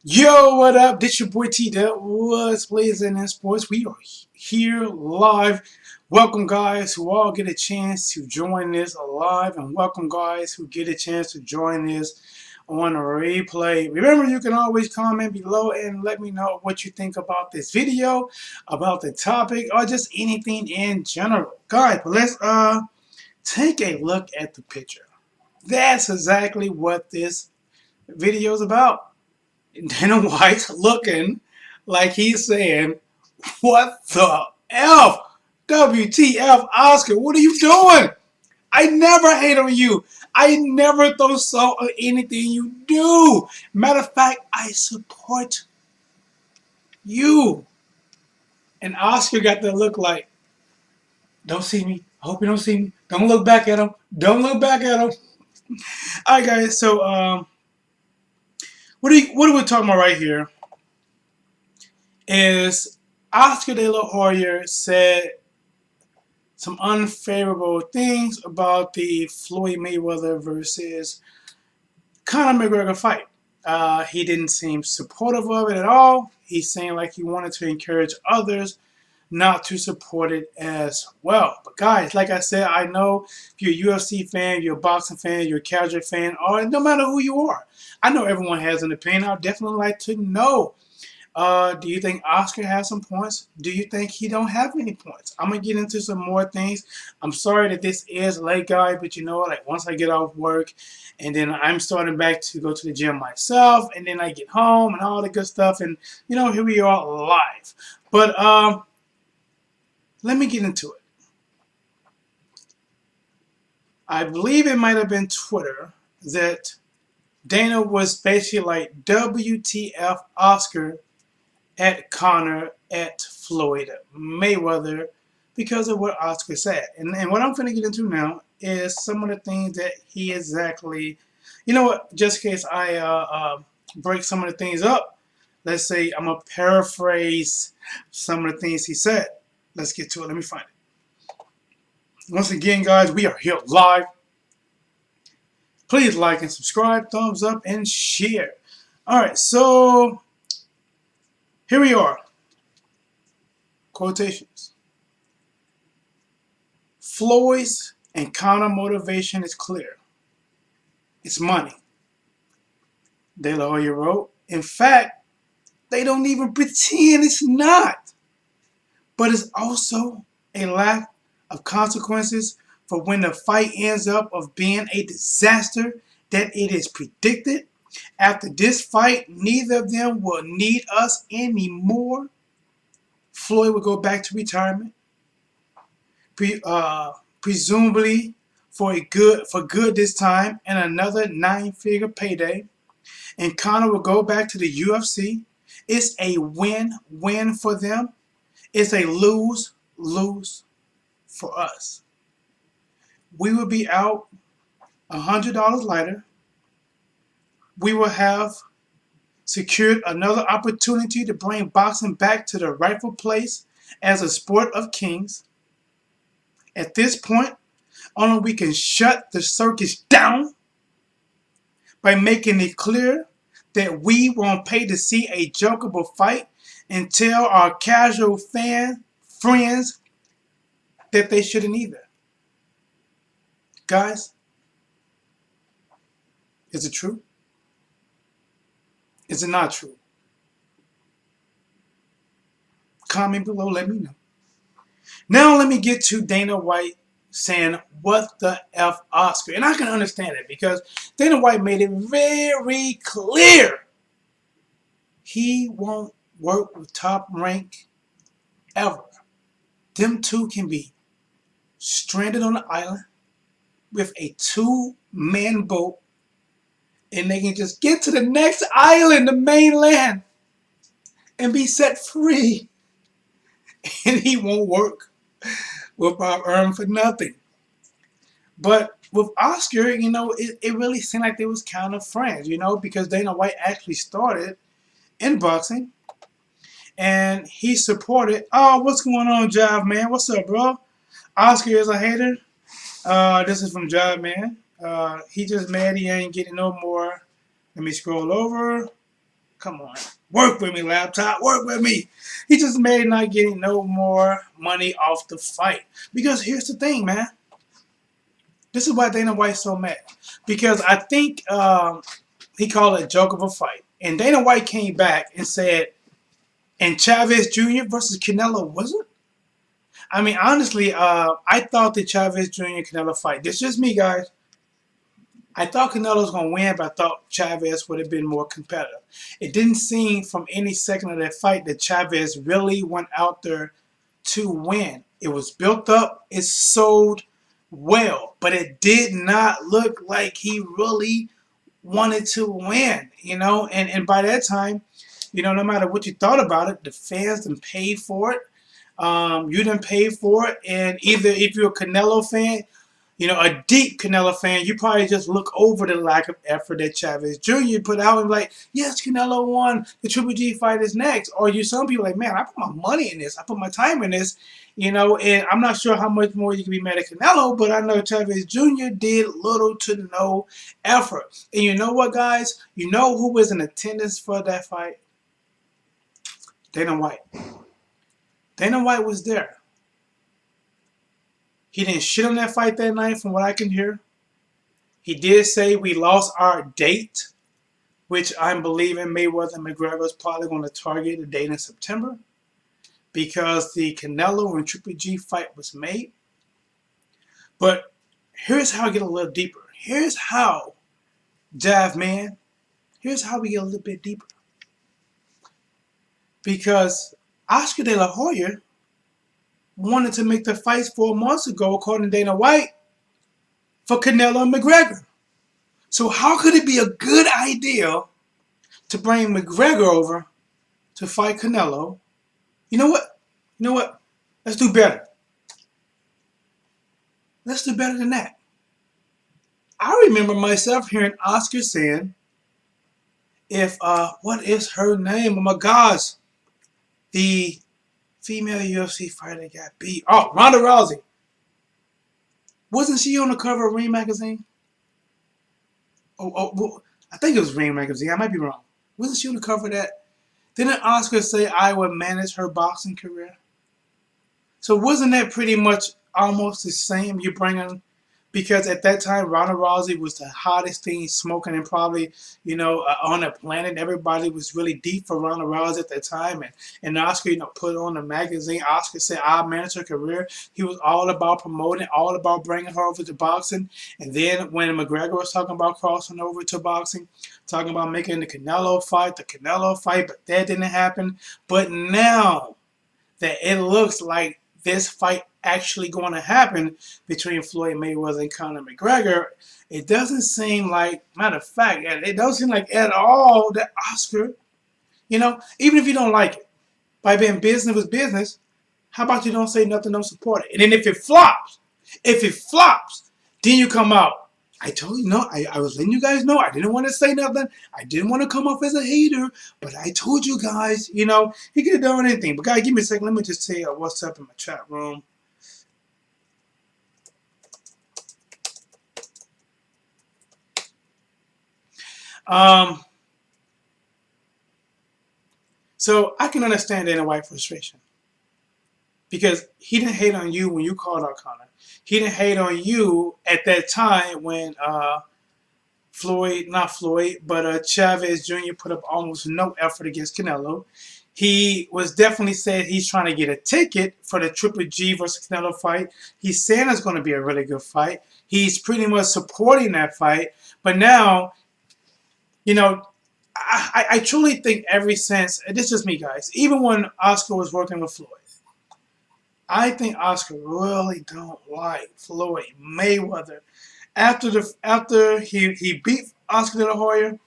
Yo, what up? This your boy T. That was Blazing in Sports. We are here live. Welcome, guys, who all get a chance to join this live, and welcome, guys, who get a chance to join this on a replay. Remember, you can always comment below and let me know what you think about this video, about the topic, or just anything in general. Guys, let's take a look at the picture. That's exactly what this video is about. Dana White's looking like he's saying, "What the F? WTF, Oscar? What are you doing? I never hate on you. I never throw salt on anything you do. Matter of fact, I support you." And Oscar got that look like, "Don't see me. I hope you don't see me. Don't look back at him. Don't look back at him." All right, guys. So, what are we talking about right here? Is Oscar De La Hoya said some unfavorable things about the Floyd Mayweather versus Conor McGregor fight. He didn't seem supportive of it at all. He's saying like he wanted to encourage others not to support it as well. But guys, like I said, I know if you're a UFC fan, you're a boxing fan, you're a casual fan, or no matter who you are, I know everyone has an opinion. I'd definitely like to know. Do you think Oscar has some points? Do you think he don't have any points? I'm gonna get into some more things. I'm sorry that this is late, guys, but you know, like once I get off work, and then I'm starting back to go to the gym myself, and then I get home and all the good stuff, and you know, here we are live. But let me get into it. I believe it might have been Twitter that Dana was basically like, "WTF, Oscar at Conor, at Floyd Mayweather," because of what Oscar said. And what I'm going to get into now is some of the things that he exactly, you know what, just in case I break some of the things up, let's say I'm going to paraphrase some of the things he said. Let's get to it. Let me find it. Once again, guys, we are here live. Please like and subscribe, thumbs up, and share. All right, so here we are. Quotations. Floyd's and Conor motivation is clear. It's money. De La Hoya wrote. In fact, they don't even pretend it's not. But it's also a lack of consequences for when the fight ends up of being a disaster that it is predicted. After this fight, neither of them will need us anymore. Floyd will go back to retirement, presumably for good this time, and another 9-figure payday. And Conor will go back to the UFC. It's a win-win for them. It's a lose-lose for us. We will be out $100 lighter. We will have secured another opportunity to bring boxing back to the rightful place as a sport of kings. At this point, only we can shut the circus down by making it clear that we won't pay to see a jokeable fight and tell our casual fan friends that they shouldn't either. Guys, is it true? Is it not true? Comment below, let me know. Now let me get to Dana White saying, "What the F, Oscar?" And I can understand it because Dana White made it very clear he won't work with Top Rank ever. Them two can be stranded on an island with a 2-man boat, and they can just get to the next island, the mainland, and be set free. And he won't work with Bob Earn for nothing. But with Oscar, you know, it really seemed like they was kind of friends, you know, because Dana White actually started in boxing. And he supported, "Oh, what's going on, Jive Man? What's up, bro? Oscar is a hater." This is from Jive Man. He just mad he ain't getting no more. Let me scroll over. Come on. Work with me, laptop. Work with me. He just made not getting no more money off the fight. Because here's the thing, man. This is why Dana White's so mad. Because I think he called it a joke of a fight. And Dana White came back and said, and Chavez Jr. versus Canelo wasn't? I mean, honestly, I thought the Chavez Jr. Canelo fight, this is just me, guys. I thought Canelo was going to win, but I thought Chavez would have been more competitive. It didn't seem from any second of that fight that Chavez really went out there to win. It was built up, it sold well, but it did not look like he really wanted to win, you know? And by that time, you know, no matter what you thought about it, the fans didn't pay for it. You didn't pay for it, and either if you're a Canelo fan, you know, a deep Canelo fan, you probably just look over the lack of effort that Chavez Jr. put out and be like, yes, Canelo won. The Triple G fight is next. Or you, some people like, man, I put my money in this. I put my time in this. You know, and I'm not sure how much more you can be mad at Canelo, but I know Chavez Jr. did little to no effort. And you know what, guys? You know who was in attendance for that fight? Dana White. Dana White was there. He didn't shit on that fight that night, from what I can hear. He did say we lost our date, which I'm believing Mayweather and Mcgregor is probably going to target a date in September because the Canelo and Triple G fight was made. But here's how I get a little deeper. Here's how, Jav man, here's how we get a little bit deeper. Because Oscar De La Hoya wanted to make the fights 4 months ago, according to Dana White, for Canelo and McGregor. So how could it be a good idea to bring McGregor over to fight Canelo? You know what? You know what? Let's do better. Let's do better than that. I remember myself hearing Oscar saying, if, what is her name? Oh my gosh. The female UFC fighter got beat. Oh, Ronda Rousey. Wasn't she on the cover of Ring magazine? Well, I think it was Ring magazine. I might be wrong. Wasn't she on the cover of that? Didn't Oscar say I would manage her boxing career? So wasn't that pretty much almost the same you bring in? Because at that time, Ronda Rousey was the hottest thing smoking and probably, you know, on the planet. Everybody was really deep for Ronda Rousey at that time. And Oscar, you know, put on the magazine. Oscar said, I'll manage her career. He was all about promoting, all about bringing her over to boxing. And then when McGregor was talking about crossing over to boxing, talking about making the Canelo fight, but that didn't happen. But now that it looks like this fight actually going to happen between Floyd Mayweather and Conor McGregor, it doesn't seem like, matter of fact, it doesn't seem like at all that Oscar, you know, even if you don't like it, by being business with business, how about you don't say nothing, don't support it? And then if it flops, then you come out. I told you, no, I was letting you guys know. I didn't want to say nothing. I didn't want to come off as a hater, but I told you guys, you know, he could have done anything. But guys, give me a second. Let me just tell you what's up in my chat room. So I can understand Dana White's frustration because he didn't hate on you when you called out Conor. He didn't hate on you at that time when Chavez Jr. put up almost no effort against Canelo. He was definitely said he's trying to get a ticket for the Triple G versus Canelo fight. He's saying it's going to be a really good fight. He's pretty much supporting that fight. But now, you know, I truly think ever since, and this is just me, guys, even when Oscar was working with Floyd, I think Oscar really don't like Floyd Mayweather. After he beat Oscar De La Hoya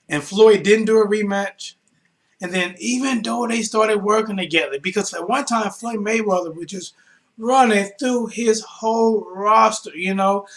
and Floyd didn't do a rematch, and then even though they started working together, because at one time Floyd Mayweather was just running through his whole roster, you know.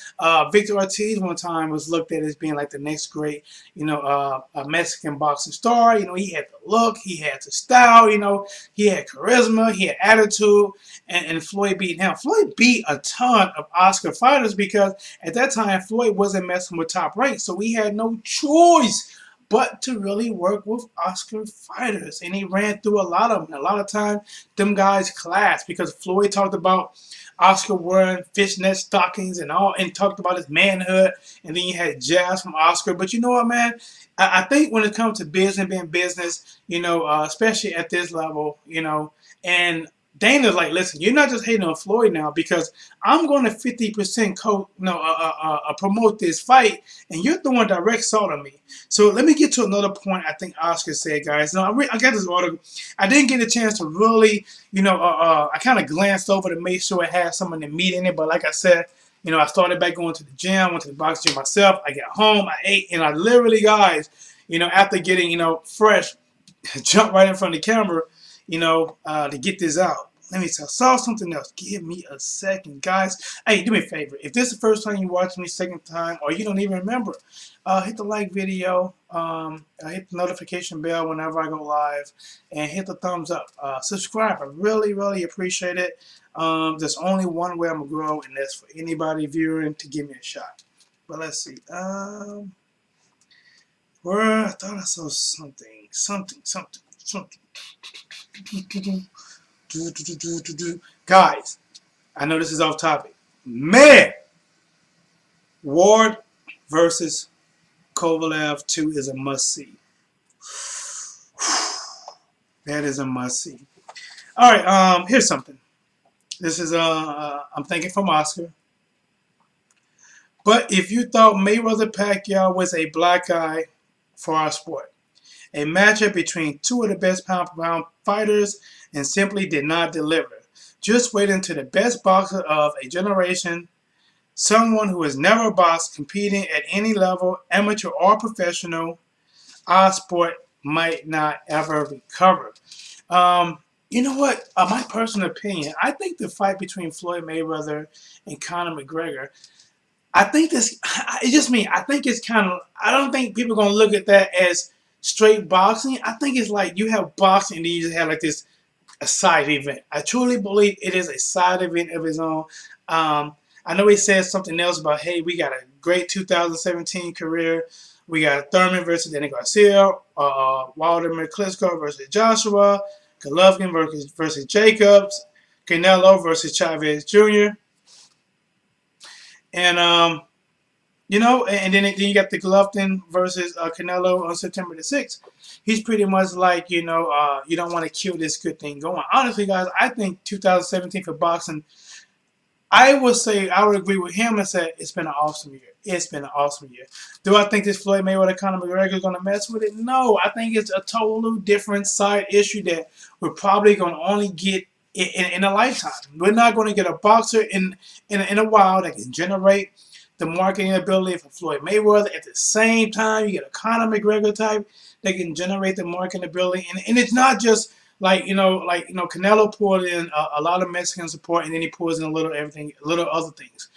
Victor Ortiz one time was looked at as being like the next great, you know, a Mexican boxing star. You know, he had the look, he had the style, you know, he had charisma, he had attitude, and Floyd beat him. Floyd beat a ton of Oscar fighters because at that time Floyd wasn't messing with top ranks, so he had no choice but to really work with Oscar fighters. And he ran through a lot of them. A lot of times, them guys clash because Floyd talked about Oscar wearing fishnet stockings and all, and talked about his manhood. And then you had jabs from Oscar. But you know what, man? I think when it comes to business, being business, especially at this level, and Dana's like, listen, you're not just hating on Floyd now because I'm going to 50% promote this fight, and you're throwing direct salt on me. So let me get to another point. I think Oscar said, guys. No, I got this article. I didn't get a chance to really, I kind of glanced over to make sure it had some of the meat in it. But like I said, I started back going to the gym, went to the boxing gym myself. I got home, I ate, and I literally, guys, after getting, fresh, jumped right in front of the camera, to get this out. Let me tell. Saw something else. Give me a second, guys. Hey, do me a favor. If this is the first time you watch me, second time, or you don't even remember, hit the like video, hit the notification bell whenever I go live, and hit the thumbs up. Subscribe. I really, really appreciate it. There's only one way I'm gonna grow, and that's for anybody viewing to give me a shot. But let's see. Where I thought I saw something. Guys, I know this is off topic. Man, Ward versus Kovalev 2 is a must-see. That is a must-see. All right, here's something. This is, I'm thinking from Oscar. But if you thought Mayweather-Pacquiao was a black eye for our sport, a matchup between two of the best pound-for-pound fighters, and simply did not deliver. Just wait until the best boxer of a generation, someone who has never boxed, competing at any level, amateur or professional, our sport might not ever recover. You know what? My personal opinion, I think the fight between Floyd Mayweather and Conor McGregor, I think this, it's just me, I think it's kind of, I don't think people are going to look at that as straight boxing. I think it's like you have boxing and then you just have like this a side event. I truly believe it is a side event of its own. I know he said something else about, hey, we got a great 2017 career. We got Thurman versus Danny Garcia, Wilder McCliskey versus Joshua, Golovkin versus Jacobs, Canelo versus Chavez Jr. And and then you got the Golovkin versus Canelo on September the 6th. He's pretty much like, you don't want to kill this good thing going. Honestly, guys, I think 2017 for boxing, I would agree with him and say it's been an awesome year. It's been an awesome year. Do I think this Floyd Mayweather Conor McGregor is going to mess with it? No. I think it's a totally different side issue that we're probably going to only get in a lifetime. We're not going to get a boxer in a while that can generate the marketing ability for Floyd Mayweather. At the same time, you get a Conor McGregor type that can generate the marketing ability. And it's not just like, Canelo poured in a lot of Mexican support, and then he pours in a little other things.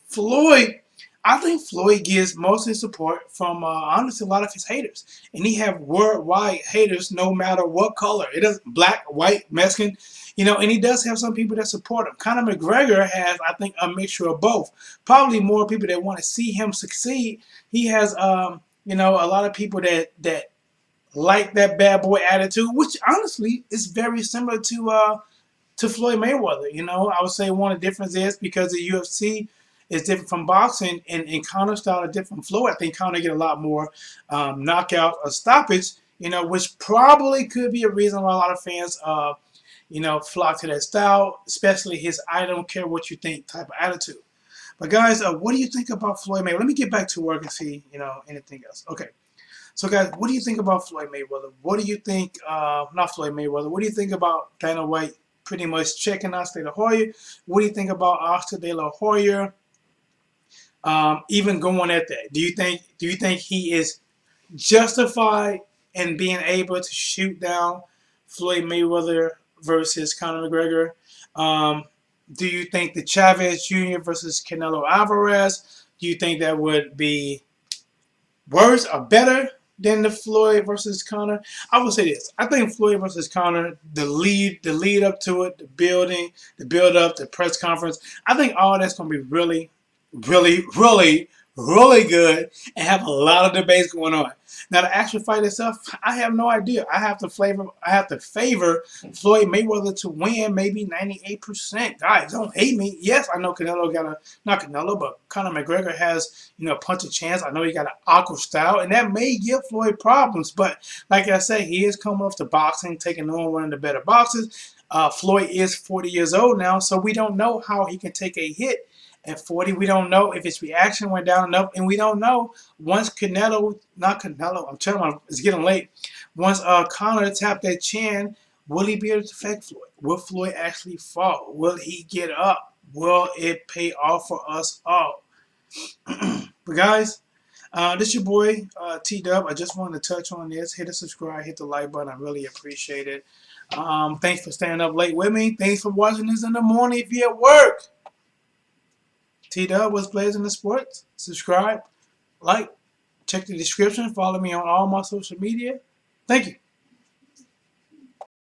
Floyd, I think Floyd gets most of his support from, honestly, a lot of his haters. And he have worldwide haters no matter what color. It doesn't black, white, Mexican, and he does have some people that support him. Conor McGregor has, I think, a mixture of both. Probably more people that want to see him succeed. He has, a lot of people that like that bad boy attitude, which honestly is very similar to Floyd Mayweather. I would say one of the differences is because the UFC is different from boxing, and Conor's style is different from Floyd. I think Conor get a lot more knockout or stoppage, which probably could be a reason why a lot of fans, flock to that style, especially his I don't care what you think type of attitude. But guys, what do you think about Floyd Mayweather? Let me get back to work and see, anything else. Okay. So, guys, what do you think about Floyd Mayweather? What do you think, not Floyd Mayweather, what do you think about Dana White pretty much checking Oscar De La Hoya? What do you think about Oscar De La Hoya even going at that? Do you think he is justified in being able to shoot down Floyd Mayweather versus Conor McGregor? Do you think the Chavez Jr. versus Canelo Alvarez, do you think that would be worse or better than the Floyd versus Conor? I would say this. I think Floyd versus Conor, the lead up to it, the build up, the press conference, I think all that's going to be really, really, really really good, and have a lot of debates going on. Now the actual fight itself, I have no idea. I have to favor Floyd Mayweather to win, maybe 98%. Guys, don't hate me. Yes, I know Canelo got a not Canelo, but Conor McGregor has a punch of chance. I know he got an awkward style, and that may give Floyd problems. But like I say, he is coming off the boxing, taking on one of the better boxers. Floyd is 40 years old now, so we don't know how he can take a hit at 40. We don't know if his reaction went down enough, and we don't know once not Canelo, I'm telling you, it's getting late. Once Conor tapped that chin, will he be able to fake Floyd? Will Floyd actually fall? Will he get up? Will it pay off for us all? But guys, this is your boy T Dub. I just wanted to touch on this. Hit the subscribe, hit the like button. I really appreciate it. Thanks for staying up late with me. Thanks for watching this in the morning if you're at work. T Dub was Players in the Sports. Subscribe, like, check the description. Follow me on all my social media. Thank you.